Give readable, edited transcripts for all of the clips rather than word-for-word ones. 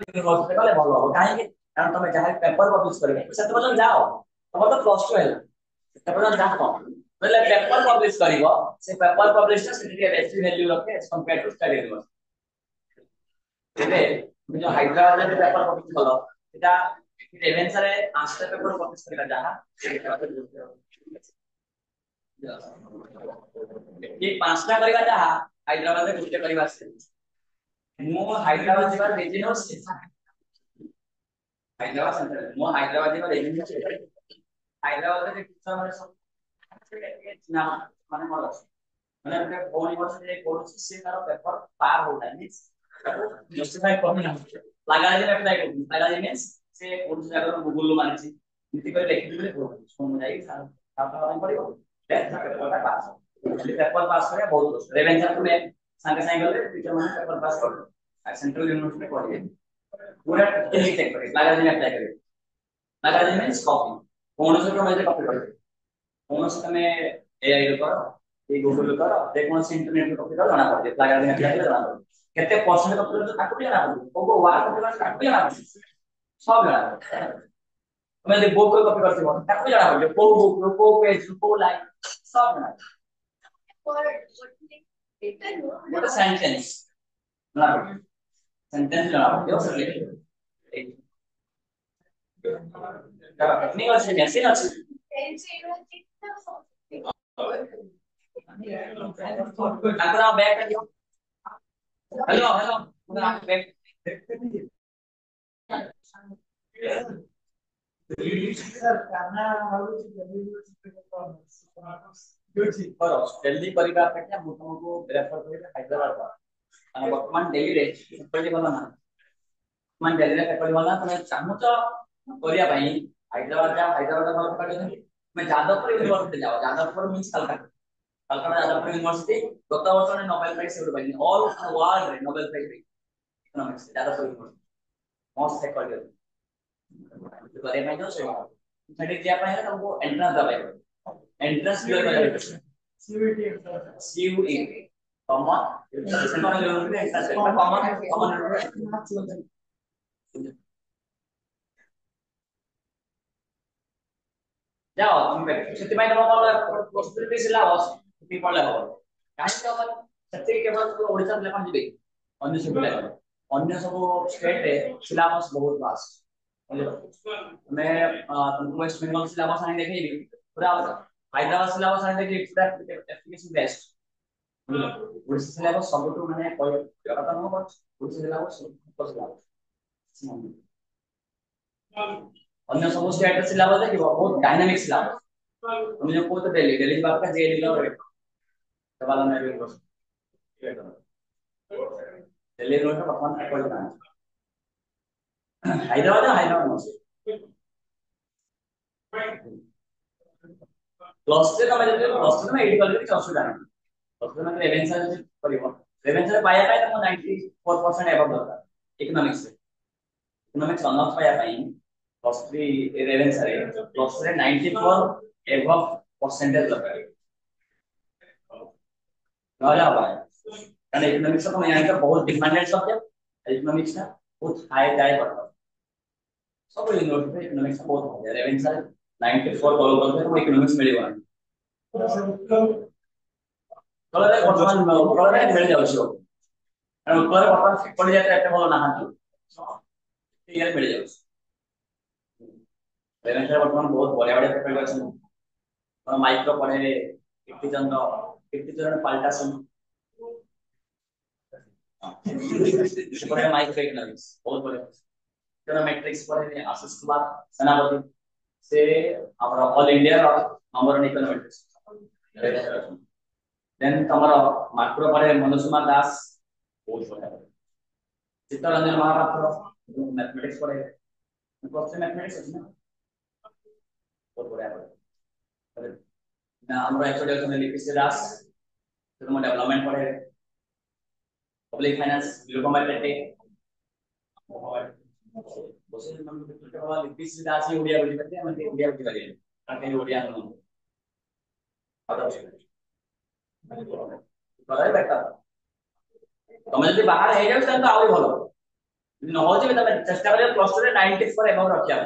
University गले भल हम कहीं कारण तुम जहाँ पेपर पब्लिश कर से जाओ तुम तो प्लस टू है जाओ बोले पेपर पब्लिश कर से पेपर पब्लिश बेसी वैल्यू रखे as compare to study university जो हैदराबाद में पेपर पब्लिश कल सेटा रेवेन्सा रे 5टा पेपर पब्लिश करला जहाँ ये 5टा करबा जहाँ हैदराबाद में गुटे करबा से मु हैदराबाद जीवार रीजन होछि हैदराबाद सेंट्रल मो हैदराबाद जीवार रीजन होछि हैदराबाद रे किछा माने सब ना माने मोर अछि माने अपने फोन यूनिवर्सिटी रे कोर्स से तार पेपर पार होता है मींस जस्टिफाई करना लगा जे अप्लाई कर लगा जे मींस से कोर्स जागर गूगल माने छी नीति कर देखि दिले हो सुन जाई साफ पड़िबो पेपर पास पेपर पास करे बहुत रेवेन्सा में संगे संगे गले टीचर माने पेपर पास कर सेंट्रल यूनिवर्सिटी पढ़िए पूरा टेली चेक करे लगा जे अप्लाई करे लगा जे मींस कॉपी कौन से तो कॉपी करे कौन से तमे एआई रो करो ये गूगल रो करो जे कौन से इंटरनेट रो कॉपी करो जाना पड़े लगा जे अप्लाई करे जाना पड़े केते परसेंट कॉपी करो ताको भी जाना पड़े को वार कॉपी करो ताको भी जाना पड़े सब जाना पड़े तमे जे बुक रो कॉपी करथिबो ताको भी जाना पड़े को बुक रो को पेज रो को लाइन सब जाना पड़े सेंटेंस ना सेंटेंस जाना पड़े सब टेक्निक अच्छे मेसिन अच्छे आपका बैग कर दियो हेलो हेलो बैग जल्दी परिवार का मु तुमको रेफर करिवे हैदराबाद वर्तमान दिल्ली रे पहिले भला ना वर्तमान दिल्ली रे पहिले भला तमे चाहू तो करिया भाई हैदराबाद जा हैदराबाद भला पकड़ मैं जादवपुर यूनिवर्सिटी जाओ जादवपुर मींस कलकत्ता कलकत्ता जादवपुर यूनिवर्सिटी गत वर्ष ने नोबेल प्राइज से पाई ऑल वर्ल्ड रे Nobel prize economics Jadavpur university most sector करे में जो सेठी जे अपन है तुमको एंट्रेंस दबाई एंट्रेंस क्लियर कर CUT CUE common central university entrance common common जाओ तुम सेति में तुम प्रस्तुति सिलेबस सेति पढले हो काहे कि अपन सेति केवल ओडिसा लेखन जिबे अन्य सब लेखन अन्य सब स्टेट रे सिलेबस बहुत वास्ट मैं तुमको वेस्ट बंगाल सिलेबस आने देखेबी पूरा हैदराबाद सिलेबस आने देखि पूरा एप्लीकेशन बेस्ट ओडिसा सिलेबस सबटु माने कोइ कथा न बस ओडिसा सिलेबस सिलेबस अन्य सब स्टेट रे सिलेबस देखिबो बहुत डायनामिक सिलेबस तुम जो कोते दिल्ली दिल्ली बात का जेएलई लो सवाल में भी बस दिल्ली रो तो पकवान पड़ जाना हैदराबाद हैदराबाद में प्लस से तमे जदि प्लस से एडी कर କିଛି ଅସୁବିଧା ନାହିଁ ପ୍ଲସ ମାନେ ରେଭେନ୍ସା ଯଦି କରିବ ରେଭେନ୍ସା ପାଇବା ପାଇଁ ତମ 94% एबव ଦରକାର इकोनॉमिक्स इकोनॉमिक्स ଅନର୍ସ ପାଇବା ପାଇଁ प्लस 3 ରେଭେନ୍ସା ରେ प्लस रे 94 एबव परसेंटेज दरकार নহলে হবে কারণ इकोनॉमिक्स तो यहाँ का बहुत डिमांडेड सब्जेक्ट इकोनॉमिक्स ना बहुत हाई जाए पड़ता सब यूनिवर्सिटी इकोनॉमिक्स बहुत है रेवेन्सा 94 फॉलो करते तो इकोनॉमिक्स मिलेगा कलर वर्तमान कलर मिल जाउछ कारण ऊपर वर्तमान पड़ जाते एते भलो नाहांती ये मिल जाउछ रेवेन्सा वर्तमान बहुत बढ़िया बढ़िया पेपर अछि और माइक्रो पढ़े कीर्तिचंद्र पाल्टा सुन पढ़े माइक्रो इकोनॉमिक्स बहुत बढ़िया इकोनॉमेट्रिक्स पढ़े आशीष कुमार सेनापति से हमारा all India number 1 econometrics then तमरो माइक्रो पढ़े मनोज कुमार दास बहुत बढ़िया चित्तरंजन महापात्र मैथमेटिक्स पढ़े प्लस मैथमेटिक्स अछि ना बहुत बढ़िया पढ़े ना हमरा एक्चुअली उसमें लिखित दास तो हम डेवलपमेंट पढ़े पब्लिक फाइनेंस ग्लूकोमेट्रिक बसे हम केवल लिखित दास ही ओडिया बोली करते हैं हम ओडिया बोली करिए ताकि ओडिया न आता करे बेटा तमे जदी बाहर हे जाउ त आउरी भलो न हो जे तबे चेष्टा करियो प्लस 2 रे 90 पर एबव रखिया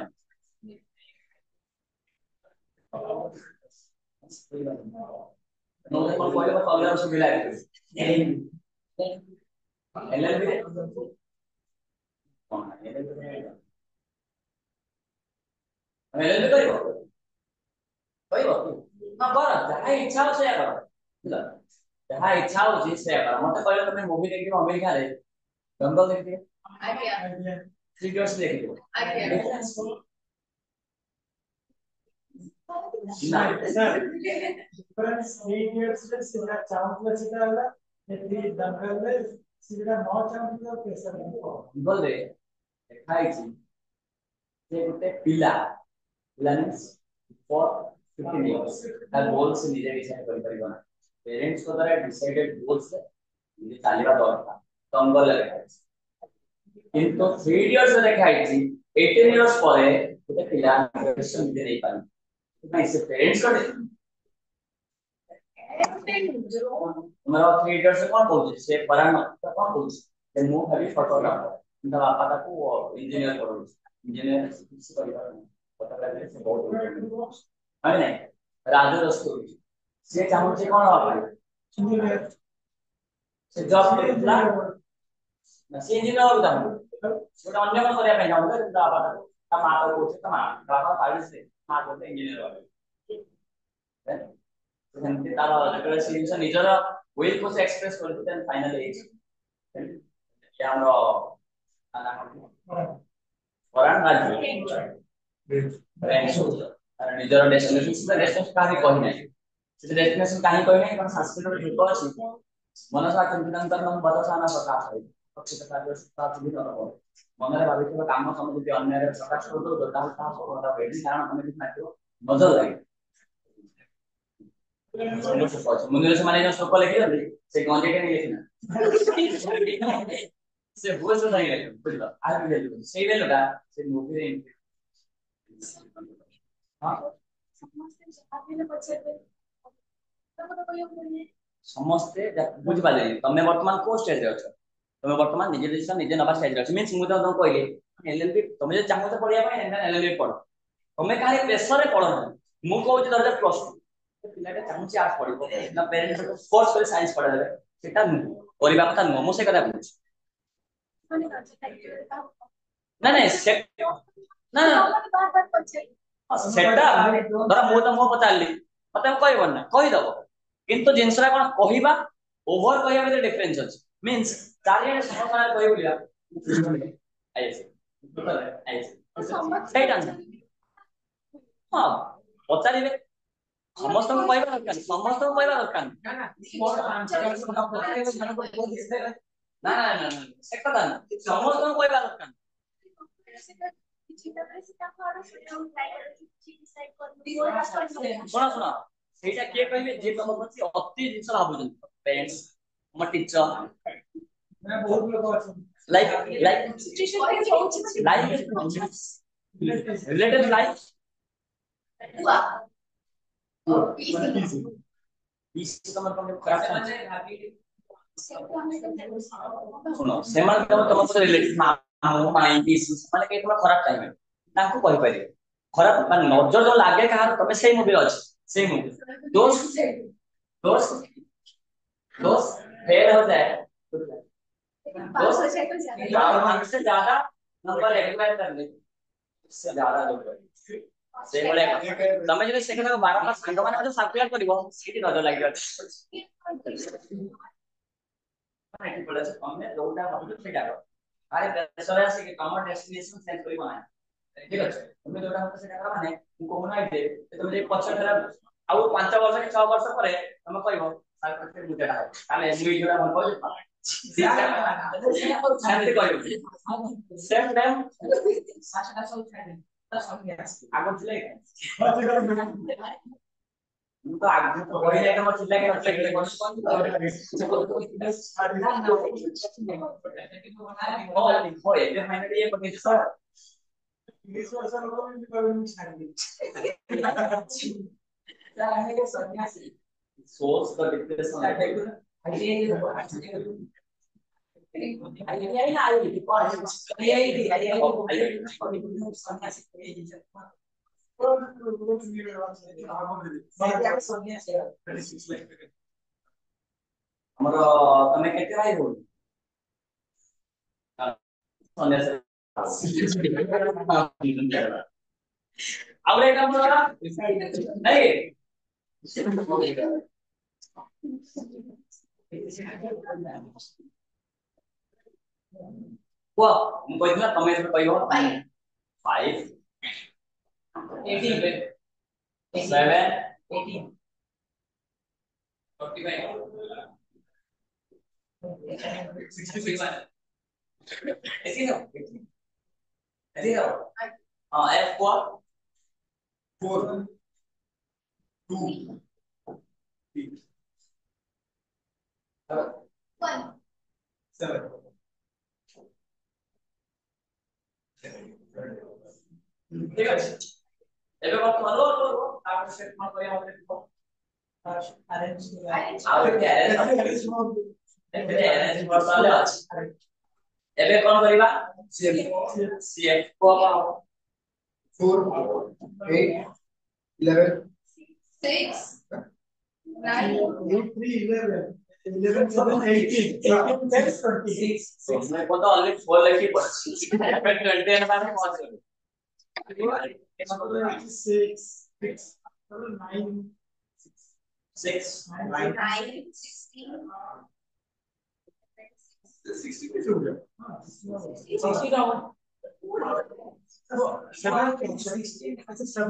नो कोन कोइ कलर सुबिला एलएलबी रे कोन एलएलबी करियो कहिबो ना कर जहा इच्छा हो से कर बुझला जहा इच्छा हो से कर मते कहले तमे मूवी देखि अमेरिका रे दंगल देखि आज्ञा 3 इयर्स देखि आज्ञा ना सर डिफरेंस 8 इयर्स रे सिना चांस सिना होला ए दंगल रे सिना नो चांस तो प्रेशर बोल रे देखाई छी जे गुटे पिला मीन्स फॉर 15 इयर्स ता गोल्स निजे डिसाइड कर परिबा पेरेंट्स को द्वारा डिसाइडेड गोल्स निजे चालीबा दरकार दंगल रे किंतु 3 इयर्स रे देखाई छी 18 इयर्स परे गुटे पिला डिसिजन निजे नै पारी नहीं से पेरेंट्स का मेरा 3 इयर्स से कौन बोलছে से परान कौन बोलছে যে ମୁଁ ଖାଲି ଫଟୋଗ୍ରାଫର କିନ୍ତୁ ବାପା ତାକୁ ଇଞ୍ଜିନିୟର କରୁଛି ଇଞ୍ଜିନିୟର କିଛି କରିବାର ନାହିଁ ଫଟୋଗ୍ରାଫିରେ ସେ ବହୁତ ମାନେ ନାହିଁ ରାଜଦୋଷ କରୁଛି ସେ ଚାହୁଁଛି କଣ ହବା ପାଇଁ ଇଞ୍ଜିନିୟର ସେ ଜବ୍ କରୁଥିଲା ନା ସେ ଇଞ୍ଜିନିୟର ହବାକୁ ଚାହୁଁଛି ଗୋଟେ ଅନ୍ୟ କଣ କରିବା ପାଇଁ ଚାହୁଁଛି କିନ୍ତୁ ବାପା ତାକୁ ତା ମା ତାକୁ କହୁଛି ତା ମା ବାପା ପାଇଲେ ମା କହୁଛି ଇଞ୍ଜିନିୟର ହବାକୁ ସେମିତି ତାର ଯେତେବେଳେ ସେ ଜିନିଷ ନିଜର ୱିଲ୍ କୁ ସେ ଏକ୍ସପ୍ରେସ କରୁଛି ଦେନ୍ ଫାଇନାଲି ହେଇଛି ଏ ଆମର ପରାଣ ରାଜ୍ୟ ତାର ନିଜର ଡେଷ୍ଟିନେସନ ସେ ଡେଷ୍ଟିନେସନ କାହାକୁ କହି ନାହିଁ ସେ ଡେଷ୍ଟିନେସନ କାହିଁ କହି ନାହିଁ କାରଣ ସଂସ୍କୃତରେ ଯୁଗ ଅଛି ମନସା ଚିନ୍ତାନ୍ତରମ ବଦସାନ ପ୍ରକାଶ ହୋଇ ପ୍ରକୃତ କାର୍ଯ୍ୟ ସୁତା ଚିନ୍ତିତ ହେବ ମନରେ ଭାବିଥିବା କାମ ସମୃଦ୍ଧି ଅନ୍ୟରେ ପ୍ରକାଶ କରୁଥିବ ତାହା ତାହା ସଫଳତା ହୋଇଛି କାରଣ ତମେ କିଛି ମାତ୍ର ନଜର ଲାଗେ मुझे माने जो श्लोक लिखे थे से गंजे के नहीं लिखना से भूल से नहीं लिखे बुझलो आ भी ले से वेलोटा से मूवी रे हां समस्ते बुझ पाले तमे वर्तमान को स्टेज रे अछो तमे वर्तमान निजे डिसीजन निजे नबा स्टेज रे अछो मींस मु तो कहले एलएलबी तमे जे चाहो तो पढ़िया ପାଇଁ एलएलबी पढ़ तमे काहे प्रेशर रे पढ़ मु कहू जे दरजा प्लस पिलाटा चाहूची आर्ट्स पढ़िबो ना पेरेंट्स को फोर्स करे साइंस पढ़ा देबे सेटा करबा कथा न मु से कथा कहूची ना ना से ना सेटा धर मु तो मो पचारली मते कहबो ना कहि दबो किंतु जिंसरा कोन कहिबा ओवर कहिबा में डिफरेंस अछि मींस चारियाडे समझना कहि बोलिया आइस आइस सेटा हां पचारिबे समस्त को कहबा दरकार समस्त को कहबा दरकार ना ना ना से कथा ना समस्त को कहबा दरकार सुना सुना सेटा के कहबे जे तम प्रति अति जिंस भाबुजन पेरेंट्स हम टीचर मैं बहुत लोग अछि लाइक रिलेटेड लाइक पीस तमर कोन खराब सुनो सेमान तम से रिलेटेड मामू माई पीस माने के थोड़ा खराब टाइम है ताको कहि पारे खराब माने नजर जो लागे कहार तमे सेही मूवी अछि सेही मूवी दोस्त दोस्त दोस्त फेल हो जाए दोस्त से ज्यादा नंबर एक्वायर कर ले इससे ज्यादा लोग से बोले तमे जने से कथा 12 पास संग माने जो सर्कुलर करबो सीटी नजर लागि जात माने बोले हमने जोटा भाबु सेटा करो अरे प्रेशर आसी के कम डेस्टिनेशन सेट करबो ना ठीक अछि तुमे जोटा होत सेटा करा माने मु को ना दे तुमे जे पछ फेरा आउ 5 वर्ष के 6 वर्ष परे तुमे कहबो सर्कुलर मुजेटा ताले मुई जोटा मन कहबो शांति कहबो सेम टाइम साशा सब छाड़े आगो ଥିଲେ ମୁଁ ତ ଆଗକୁ କହିଲେ ତମ ଚିଲା के नचले के कोन हो एबे फाइनली ये पके सर 20 वर्ष लोग भी कभी छाड़ दी चाहे के सन्यासी सोर्स का डिप्रेशन ଆମର ତମେ କେତେ ଭାଇ ଭଉଣୀ? ସନ୍ନ୍ୟାସ ଆଉ ଗୋଟେ କାମ କର ନାଇଁ କୁହ ମୁଁ କହିଥିଲି ନା ତମେ ଏବେ କହିବ 5 18 7 18 45 61 ऐसी ना ऐसी ना हाँ F को 4 2 3 1 7 ঠিক আছে ଏବେ କଣ କର ତାପରେ ସେ କଣ କରିବା ଆମେ ଏବେ କଣ କରିବା CF को 4 8 11 6 9 8 3 11 11 7 18 18 10 26 मैं को तो ऑलरेडी 4 लिखी पड़ी मैं 20 एंड बाद में पहुंच गया 6 6 9 6 9 16 60 पे हो गया 60 का 7 अच्छा 7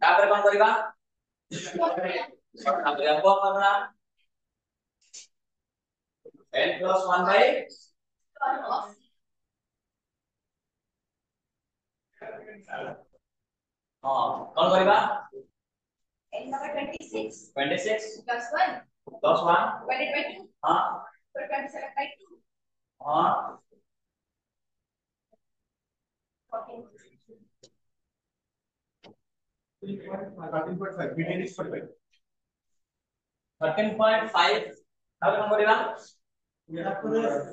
ତାପରେ କଣ କରିବା ତାପରେ କଣ କରିବା n plus 1 by हाँ कौन करेगा n number 26 26 plus 1 plus 1 divided by 2 हाँ so 27 by 2 हाँ 13.5 median is 45 13.5 अब कौन करेगा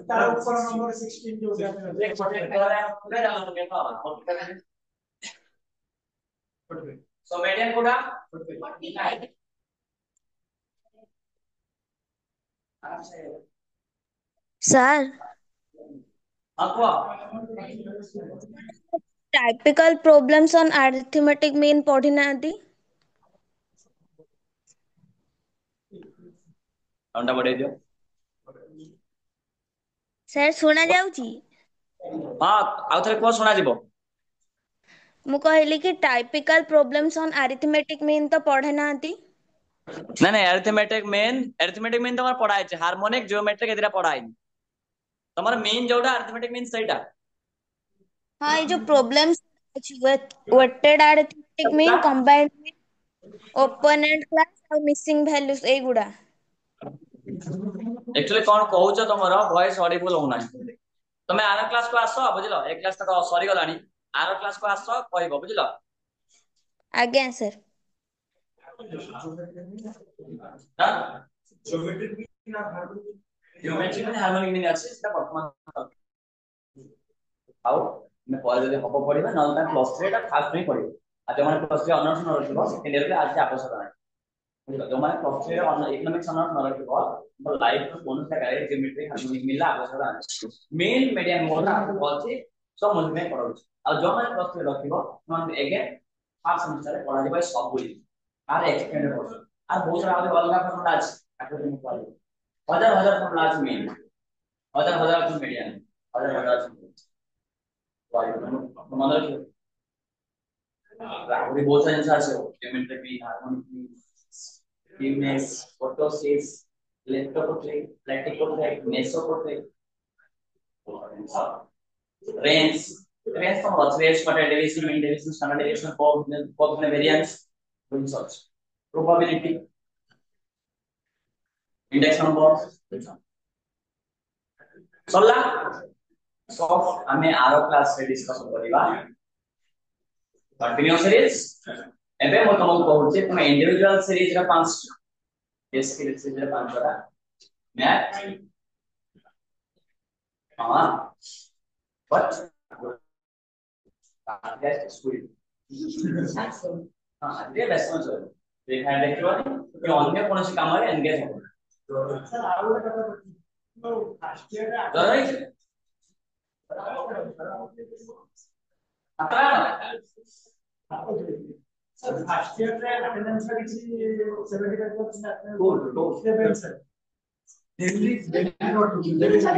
तार ऊपर नंबर 16 जो है एक छोटे ले जाना होगा so median Koda 49 Sir, aqua typical problems on arithmetic mean पढ़ी नांती अंडा बढ़े दियो सर सुना जाउची हाँ आउ थरे को सुना जीवो मु कहली कि typical problems on arithmetic mean तो पढ़े नांती नहीं नहीं अरिथमेटिक मेन तमर पढ़ा है हार्मोनिक ज्योमेट्रिक एदिरा पढ़ा है तमर मेन जोटा अरिथमेटिक मीन सहीटा हाँ ये जो problems weighted arithmetic mean combined mean opponent class और मिसिंग वैल्यूज ए गुडा एक्चुअली कौन कहउछ तमर वॉइस ऑडिबल होना तमे आर क्लास को आसो बुझलो एक क्लास तक सरी गलानी आर क्लास को आसो कहबो बुझलो आज्ञा सर ज्योमेट्रिक में हार्मोनिक मीन আছে সেটা বর্তমান ଆଉ ଆମେ ପରେ ଯଦି ହବ ପଢିବା ନହେଲେ ତା ପ୍ଲସ୍ 3 ଟା ଫାଷ୍ଟ ହିଁ ପଢିବା ଆଉ ଯୋଉମାନେ ପ୍ଲସ୍ 3 ଅନର୍ସ ନ ରଖିବ ସେକେଣ୍ଡ ଇୟର ରେ ଆଜି ଆବଶ୍ୟକ ନାହିଁ ବୁଝିଲ ଯୋଉମାନେ ପ୍ଲସ୍ 3 ରେ ଇକୋନୋମିକ୍ସ ଅନର୍ସ ନ ରଖିବ ତ ଲାଇଫ ର କୌଣସି ଜାଗାରେ ଜିଓମେଟ୍ରି ହାର୍ମୋନିକ ମିଲା ଆବଶ୍ୟକ ନାହିଁ ମେନ୍ ମିଡିୟମ ମୋଡ ଆମକୁ ଅଛି ସो ମୁଁ ସେଥିପାଇଁ ପଢାଉଛି ଆଉ ଯୋଉମାନେ ପ୍ଲସ୍ 3 ରଖିବ ସେମାନେ ଏଗେନ୍ ଫାର୍ଷ୍ଟ ସେମିଷ୍ଟର ରେ ପଢାଯିବ ସବୁ ଆର ଏକ୍ସଟେଣ୍ଡ କୋର୍ସ আর ବହୁତ ସାରା আমাদের ଅଲଗା ଫର୍ମୁଲା ଅଛି ତାକୁ ମୁଁ କହିବି ହଜାର ହଜାର ଫର୍ମୁଲା ଅଛି ମେନ୍ ହଜାର ହଜାର ଅଛି ମିଡିଆନ ହଜାର ହଜାର ଅଛି ମନେ ରଖିବ ଆହୁରି ବହୁତ ସାରା ଜିନିଷ ଆସିବ ଜିଓମେଟ୍ରି ବି ହାର୍ମୋନିକ ବି ୟୁନେସ୍ ଫଟୋସିସ୍ leptokurtic platykurtic mesokurtic range range ତ ଅଛି ରେଞ୍ଜ ସ୍କ୍ୱାଡ deviation mean deviation standard deviation coefficient variance research probability index number सरला सो हमें आरो क्लास रे डिस्कस करिबा कंटिन्यू सीरीज एबे मो तुमको कहूचे तुम इंडिविजुअल सीरीज रा पांच टेस्ट सीरीज रा पांच रा मैथ हां बट टेस्ट स्कूल हां ये बेस्ट वन सर देखा देखियो कि अन्य कोनोसी काम रे एंगेज हो सर आरो कथा तो फास्ट ईयर रे आगे सर फास्ट ईयर रे अटेंडेंस रे किसी 75% आपने good sir daily daily note daily exam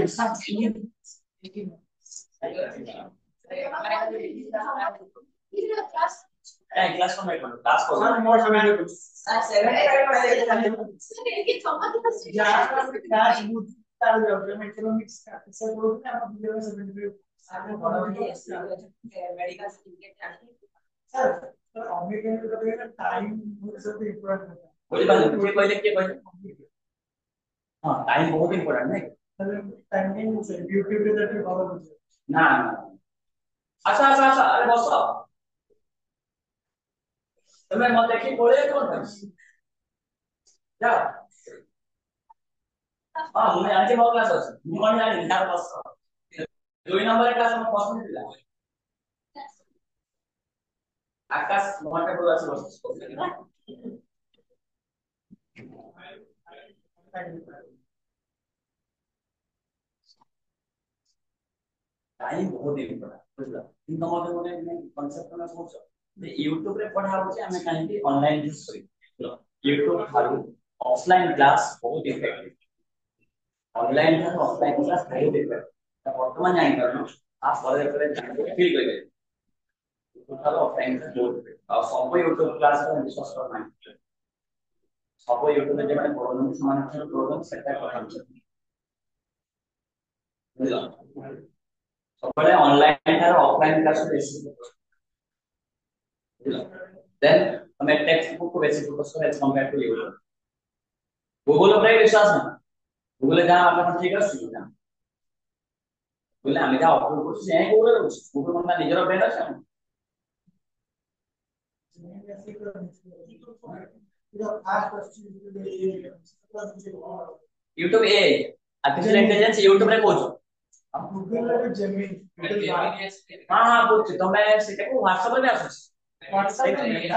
class को मैं क्लास को सर मोर समय दे सर 75 सर ये समझ यार क्लास बुझ तार जाओ मैं इकोनॉमिक्स का सर बोलते हैं आप वीडियो 75 आपने बड़ा medical certificate sir sir American को तो टाइम सब इंपॉर्टेंट होता है बोली बात ये कहले हां टाइम बहुत इंपॉर्टेंट है सर टाइमिंग से यूट्यूब पे जाके फॉलो ना अच्छा अच्छा अच्छा अरे बसो तुम्हें मत देखी बोले कौन जा हां मैं आज ମୋ କ୍ଲାସ ଅଛି ମୁଁ କଣ ଜାଣିନି ତାର ବସ ଦୁଇ ନମ୍ବର କ୍ଲାସ ଆମ ପସନ୍ଦ ଥିଲା ଆକାଶ ମୋଟେ ପୁରା ଅଛି ବସ टाइम बहुत इंपोर्टेंट बुझला इन तमते मोने कांसेप्ट ना सोच जे YouTube रे पढ़ा होची हमें काहे कि ऑनलाइन यूज करी YouTube थारु ऑफलाइन क्लास बहुत इफेक्टिव ऑनलाइन था ऑफलाइन क्लास बहुत इफेक्टिव वर्तमान जानि करनो आप परे परे फील करिवे थारु ऑफलाइन क्लास बहुत आ सब YouTube क्लास रे विश्वास करना सब YouTube रे जे माने पढ़न समान प्रोग्राम सेट करन बुझला सबले ऑनलाइन और ऑफलाइन क्लास बेसी देन हमें टेक्स्ट बुक को बेसी फोकस करें as compare to YouTube Google पर विश्वास ना गूगल जहां आपन ठीक है सुन ना बोले हम जहां अपलोड करछ से गूगल रे गूगल कोन निजर ब्रांड আছে यूट्यूब ए आर्टिफिशियल इंटेलिजेंस यूट्यूब रे कोच गूगल रे जेमिनी हां हां बुझ तमे सेटा को व्हाट्सएप रे आछछ व्हाट्सएप रे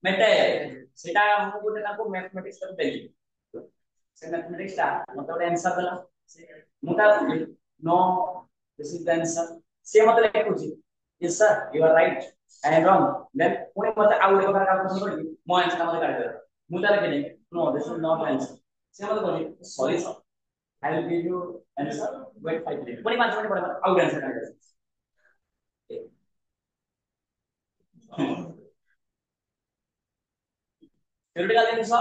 मेटा सेटा हम गोटे ताको मैथमेटिक्स कर देली से मैथमेटिक्स ता मतलब आंसर देला मुटा no this is the answer से मतलब लिखुची yes sir you are right I am wrong then पुणे मते आ गोटे कथा का कर मो आंसर मते काढ दे मुटा लिखिले no this is not answer से मते बोली sorry sir I will give you answer. Wait 5 minutes. 5 minutes पड़ेगा. आउट आंसर करना है. theoretical ଜିନିଷ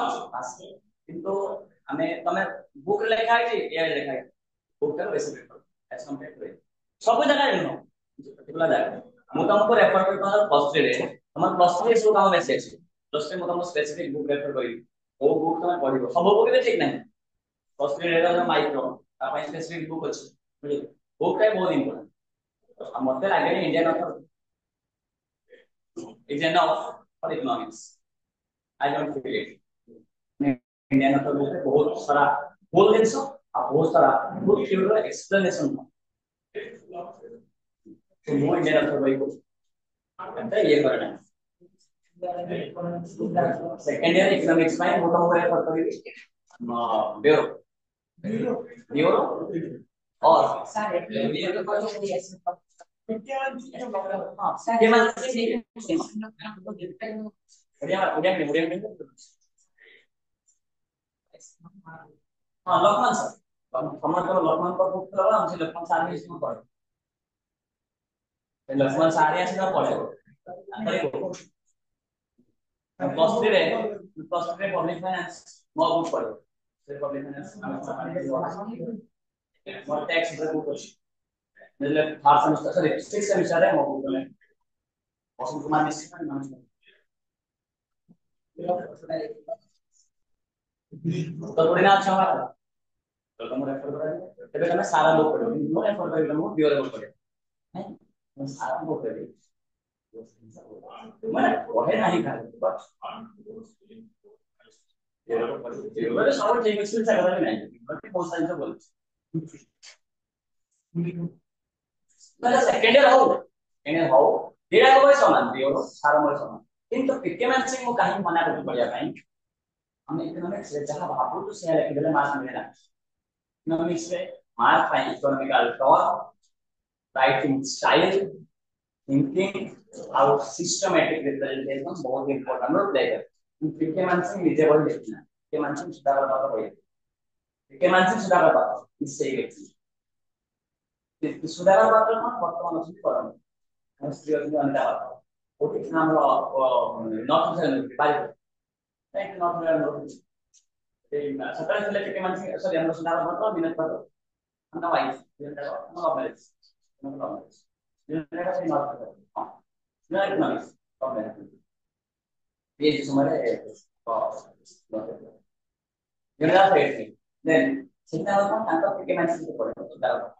ଆସେ କିନ୍ତୁ ଆମେ ତମେ ବୁକ୍ ରେ ଲେଖା ହେଇଛି ଏଆଇ ଲେଖା ହେଇଛି ବୁକ୍ ଟା ବେଶୀ ବେଟର as compared to ସବୁ ଜାଗାରେ ନୁହଁ particular ଜାଗାରେ ମୁଁ ତମକୁ ରେଫର କରି ତମର ପ୍ଲସ୍ 3 ରେ ତମର ପ୍ଲସ୍ 3 ସବୁ କାମ ବେଶୀ ଅଛି ପ୍ଲସ୍ 3 ମୁଁ ତମକୁ ସ୍ପେସିଫିକ ବୁକ୍ ରେଫର କରିବି କୋଉ ବୁକ୍ ତମେ ପଢିବ ସବୁ ବୁକ୍ ବି ଠିକ ନାହିଁ ପ୍ଲସ୍ 3 ରେ ତମର ମାଇକ୍ରୋ ତା ପାଇଁ ସ୍ପେସିଫିକ ବୁକ୍ ଅଛି ବୁଝିଲ ବୁକ୍ ଟା ବହୁତ ଇମ୍ପୋର୍ଟାଣ୍ଟ ମତେ ଲାଗେ Indian author is enough for economics. I don't feel it. Indian तो बहुत सारा बोल दिन सो आप बहुत सारा बहुत क्लियर एक्सप्लेनेशन तो वो इंडियन तो भाई को अंतर ये करना है सेकंड ईयर इकोनॉमिक्स में मोटा मोटा पढ़ता है ब्यूरो ब्यूरो और ब्यूरो को उड़िया हाँ लक्ष्मण सर हमारे तो लक्ष्मण पर बुक करा हमसे लक्ष्मण सर ने इसमें पढ़े लक्ष्मण सर ने इसमें पढ़े प्लस 3 रे पब्लिक फाइनेंस मो बुक पढ़े से public finance more tax book अछि मतलब third semester sorry 6th semester है मो बुक में वसंत कुमार मिश्रा नाम से तो थोड़ी ना अच्छा हमारा तो तुम रेफर करा तबे तमे सारा बुक पढ़ो नो रेफर करी तुमको प्योर बुक पढ़े नहीं तुम सारा बुक पढ़े माने पढ़े नहीं खाली बस ये लोग पढ़े ये लोग सब ठीक स्किल से करते नहीं बट बहुत सारे से बोल মানে সেকেন্ড ইয়ার হও এনে হও এরা কবে সমান দিও সারা ময় সমান কিন্তু পিকেমেন্সিং মু কাহি মনা করতে পড়িয়া পাই আমি ইকোনমিক্স রে যাহা ভাবু তো সেয়া লিখি দেলে মার্ক মিলে না इकोनॉमिक्स में मार्क पाई economical thought writing style thinking और सिस्टमैटिक रिप्रेजेंटेशन बहुत इंपॉर्टेंट रोल प्ले करते हैं के मानसिक नीचे बोल देखना के मानसिक सुधार करता है के मानसिक सुधार करता है इससे ही व्यक्ति सुधार करता है वर्तमान में करना हम स्त्रियों की अंतर आता है वो कितना हम नॉर्थ सेल बारी नहीं north sale setelah selesai kemansi sorry yang sudah apa minat apa anda wise minat apa anda apa minat apa sih minat apa minat ekonomis problem dia itu semuanya minat apa sih dan kita lakukan tanpa kemansi itu boleh sudah apa